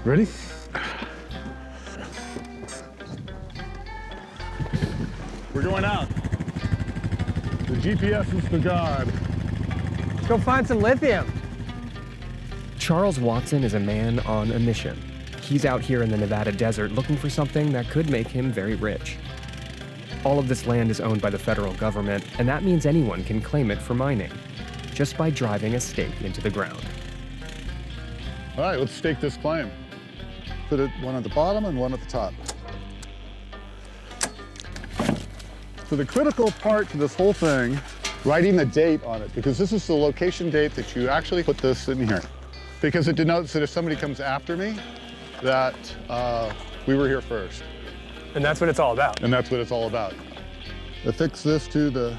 Ready? We're going out. The GPS is the god. Let's go find some lithium. Charles Watson is a man on a mission. He's out here in the Nevada desert looking for something that could make him very rich. All of this land is owned by the federal government, and that means anyone can claim it for mining, just by driving a stake into the ground. All right, let's stake this claim. Put it one at the bottom and one at the top. So the critical part to this whole thing, writing the date on it, because this is the location date that you actually put this in here. Because it denotes that if somebody comes after me, that we were here first. And that's what it's all about. And that's what it's all about. Affix this to the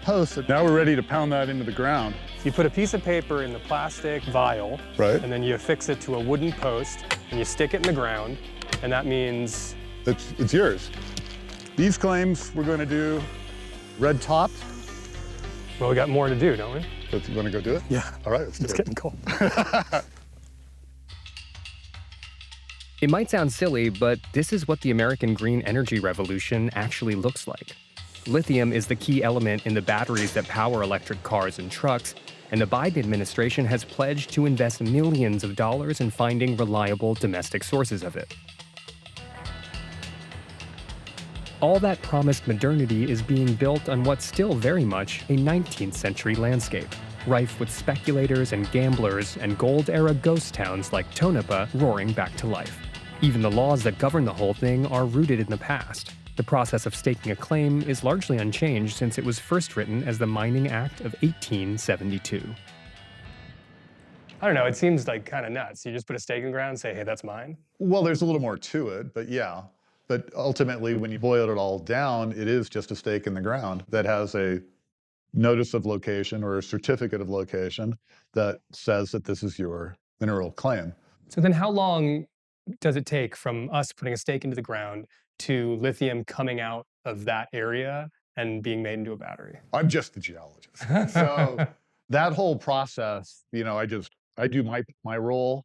post. Now we're ready to pound that into the ground. You put a piece of paper in the plastic vial, Right. and then you affix it to a wooden post, and you stick it in the ground, and that means... It's yours. These claims we're going to do red topped. Well, we got more to do, don't we? But you want to go do it? Yeah. All right, let's do It's it. getting cold. It might sound silly, but this is what the American green energy revolution actually looks like. Lithium is the key element in the batteries that power electric cars and trucks, and the Biden administration has pledged to invest millions of dollars in finding reliable domestic sources of it. All that promised modernity is being built on what's still very much a 19th century landscape, rife with speculators and gamblers and gold-era ghost towns like Tonopah roaring back to life. Even the laws that govern the whole thing are rooted in the past. The process of staking a claim is largely unchanged since it was first written as the Mining Act of 1872. I don't know, it seems like kind of nuts. You just put a stake in the ground and say, hey, that's mine? Well, there's a little more to it, but yeah. But ultimately, when you boil it all down, it is just a stake in the ground that has a notice of location or a certificate of location that says that this is your mineral claim. So then how long does it take from us putting a stake into the ground to lithium coming out of that area and being made into a battery? I'm just the geologist. So that whole process, you know, I do my role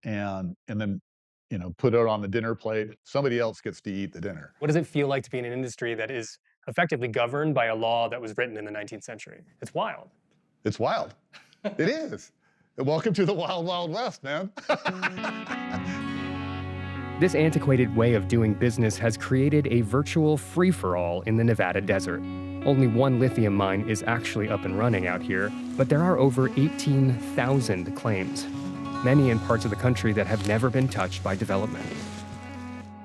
and then, you know, put it on the dinner plate. Somebody else gets to eat the dinner. What does it feel like to be in an industry that is effectively governed by a law that was written in the 19th century? It's wild. It's wild. It is. Welcome to the wild, wild west, man. This antiquated way of doing business has created a virtual free-for-all in the Nevada desert. Only one lithium mine is actually up and running out here, but there are over 18,000 claims, many in parts of the country that have never been touched by development.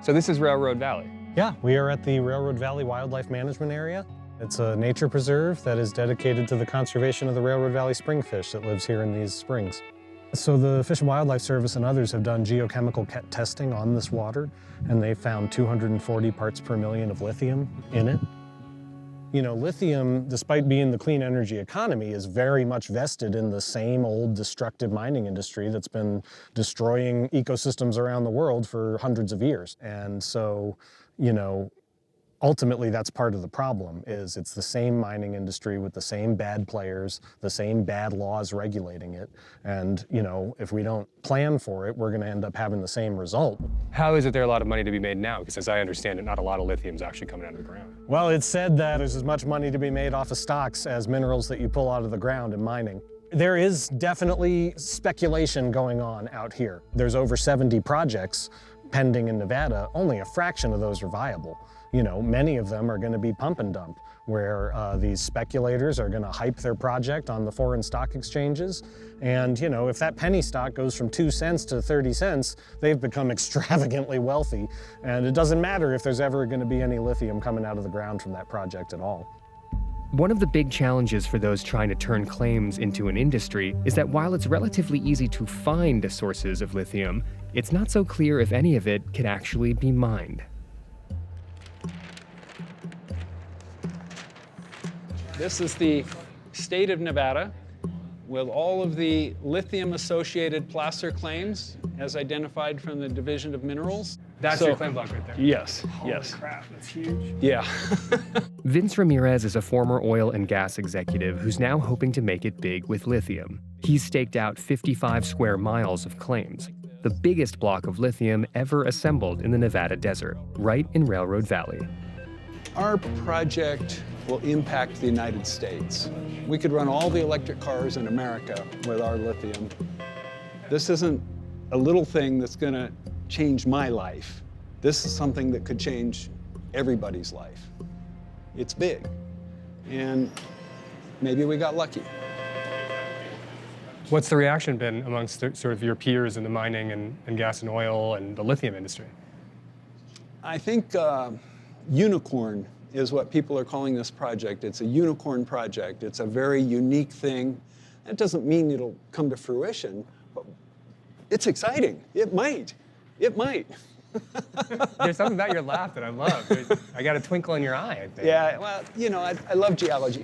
So this is Railroad Valley. Yeah, we are at the Railroad Valley Wildlife Management Area. It's a nature preserve that is dedicated to the conservation of the Railroad Valley springfish that lives here in these springs. So the Fish and Wildlife Service and others have done geochemical testing on this water, and they found 240 parts per million of lithium in it. You know, lithium, despite being the clean energy economy, is very much vested in the same old destructive mining industry that's been destroying ecosystems around the world for hundreds of years. And so, you know, ultimately that's part of the problem, is it's the same mining industry with the same bad players, the same bad laws regulating it. And, you know, if we don't plan for it, we're going to end up having the same result. How is it there a lot of money to be made now? Because as I understand it, not a lot of lithium is actually coming out of the ground. Well, it's said that there's as much money to be made off of stocks as minerals that you pull out of the ground in mining. There is definitely speculation going on out here. There's over 70 projects pending in Nevada. Only a fraction of those are viable. You know, many of them are going to be pump and dump, where these speculators are going to hype their project on the foreign stock exchanges. And, you know, if that penny stock goes from 2 cents to 30 cents, they've become extravagantly wealthy. And it doesn't matter if there's ever going to be any lithium coming out of the ground from that project at all. One of the big challenges for those trying to turn claims into an industry is that while it's relatively easy to find sources of lithium, it's not so clear if any of it could actually be mined. This is the state of Nevada with all of the lithium-associated placer claims as identified from the Division of Minerals. That's your claim block right there. Yes, Holy yes. crap, that's huge. Yeah. Vince Ramirez is a former oil and gas executive who's now hoping to make it big with lithium. He's staked out 55 square miles of claims. the biggest block of lithium ever assembled in the Nevada desert, right in Railroad Valley. Our project will impact the United States. We could run all the electric cars in America with our lithium. This isn't a little thing that's going to change my life. This is something that could change everybody's life. It's big, and maybe we got lucky. What's the reaction been amongst sort of your peers in the mining and gas and oil and the lithium industry? I think unicorn is what people are calling this project. It's a unicorn project. It's a very unique thing. That doesn't mean it'll come to fruition, but it's exciting. It might. It might. There's something about your laugh that I love. I got a twinkle in your eye, I think. Yeah, well, you know, I love geology.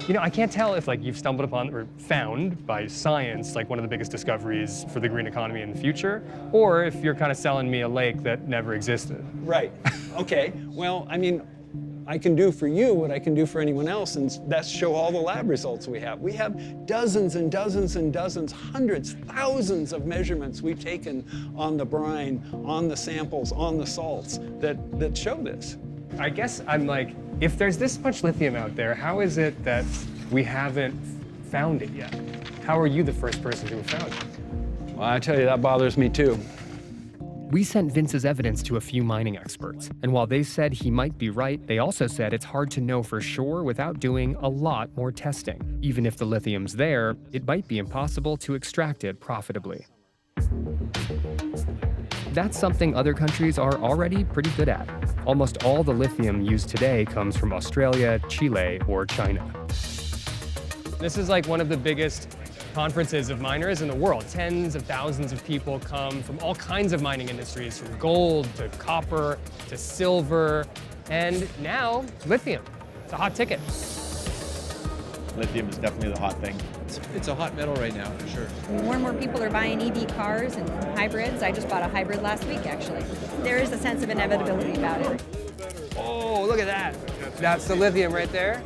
You know, I can't tell if you've stumbled upon or found by science one of the biggest discoveries for the green economy in the future, or if you're kind of selling me a lake that never existed. Right. Okay. Well, I mean, I can do for you what I can do for anyone else, and that's show all the lab results we have. We have dozens and dozens and dozens, hundreds, thousands of measurements we've taken on the brine, on the samples, on the salts that show this. I guess I'm if there's this much lithium out there, how is it that we haven't found it yet? How are you the first person to have found it? Well, I tell you, that bothers me too. We sent Vince's evidence to a few mining experts, and while they said he might be right, they also said it's hard to know for sure without doing a lot more testing. Even if the lithium's there, it might be impossible to extract it profitably. That's something other countries are already pretty good at. Almost all the lithium used today comes from Australia, Chile, or China. This is one of the biggest conferences of miners in the world. Tens of thousands of people come from all kinds of mining industries, from gold to copper to silver, and now lithium. It's a hot ticket. Lithium is definitely the hot thing. It's a hot metal right now, for sure. More and more people are buying EV cars and hybrids. I just bought a hybrid last week, actually. There is a sense of inevitability about it. Oh, look at that. That's the lithium right there.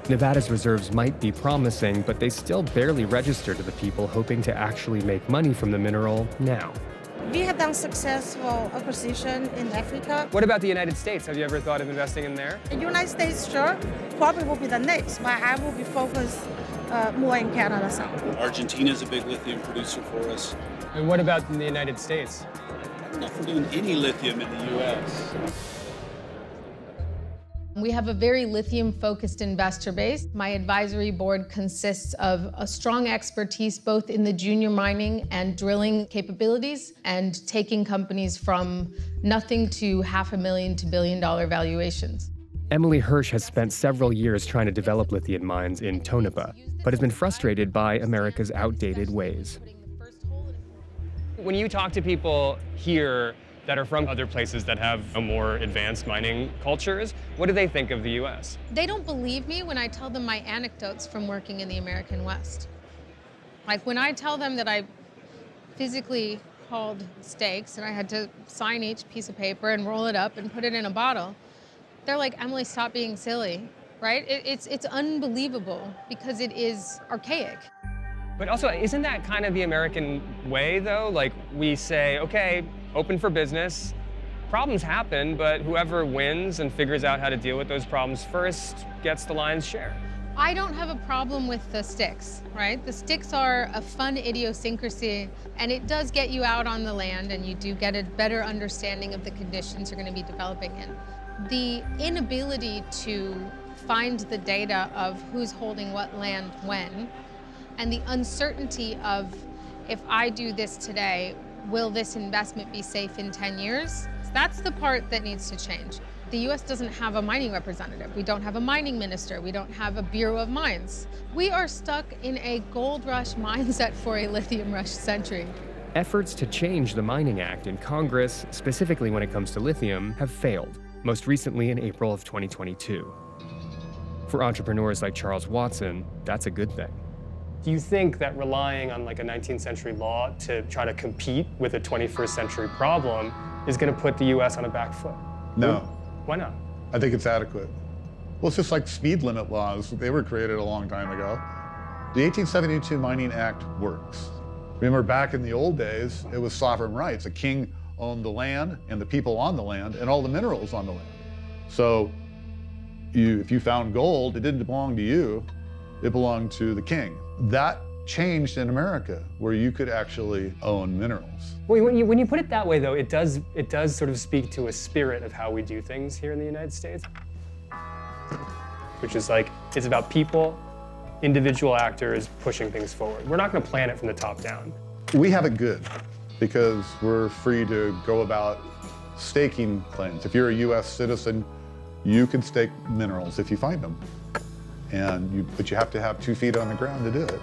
Nevada's reserves might be promising, but they still barely register to the people hoping to actually make money from the mineral now. We have done successful acquisition in Africa. What about the United States? Have you ever thought of investing in there? The United States, sure, probably will be the next, but I will be focused more in Canada South. Argentina is a big lithium producer for us. And what about in the United States? I don't know if we're doing any lithium in the U.S. We have a very lithium-focused investor base. My advisory board consists of a strong expertise both in the junior mining and drilling capabilities and taking companies from nothing to $500,000 to $1 billion valuations. Emily Hirsch has spent several years trying to develop lithium mines in Tonopah, but has been frustrated by America's outdated ways. When you talk to people here that are from other places that have a more advanced mining cultures, what do they think of the U.S.? They don't believe me when I tell them my anecdotes from working in the American West. When I tell them that I physically hauled stakes and I had to sign each piece of paper and roll it up and put it in a bottle, they're like, Emily, stop being silly, right? It's unbelievable because it is archaic. But also, isn't that kind of the American way, though? We say, okay, open for business. Problems happen, but whoever wins and figures out how to deal with those problems first gets the lion's share. I don't have a problem with the sticks, right? The sticks are a fun idiosyncrasy, and it does get you out on the land, and you do get a better understanding of the conditions you're going to be developing in. The inability to find the data of who's holding what land when, and the uncertainty of, if I do this today, will this investment be safe in 10 years? That's the part that needs to change. The U.S. doesn't have a mining representative. We don't have a mining minister. We don't have a Bureau of Mines. We are stuck in a gold rush mindset for a lithium rush century. Efforts to change the Mining Act in Congress, specifically when it comes to lithium, have failed, most recently in April of 2022. For entrepreneurs like Charles Watson, that's a good thing. Do you think that relying on a 19th century law to try to compete with a 21st century problem is going to put the U.S. on a back foot? No. Why not? I think it's adequate. Well, it's just like speed limit laws. They were created a long time ago. The 1872 Mining Act works. Remember back in the old days, it was sovereign rights. A king owned the land and the people on the land and all the minerals on the land. So if you found gold, it didn't belong to you, it belonged to the king. That changed in America, where you could actually own minerals. Well, when you put it that way, though, it does sort of speak to a spirit of how we do things here in the United States, which is like, it's about people, individual actors pushing things forward. We're not going to plan it from the top down. We have it good because we're free to go about staking claims. If you're a US citizen, you can stake minerals if you find them. But you have to have 2 feet on the ground to do it.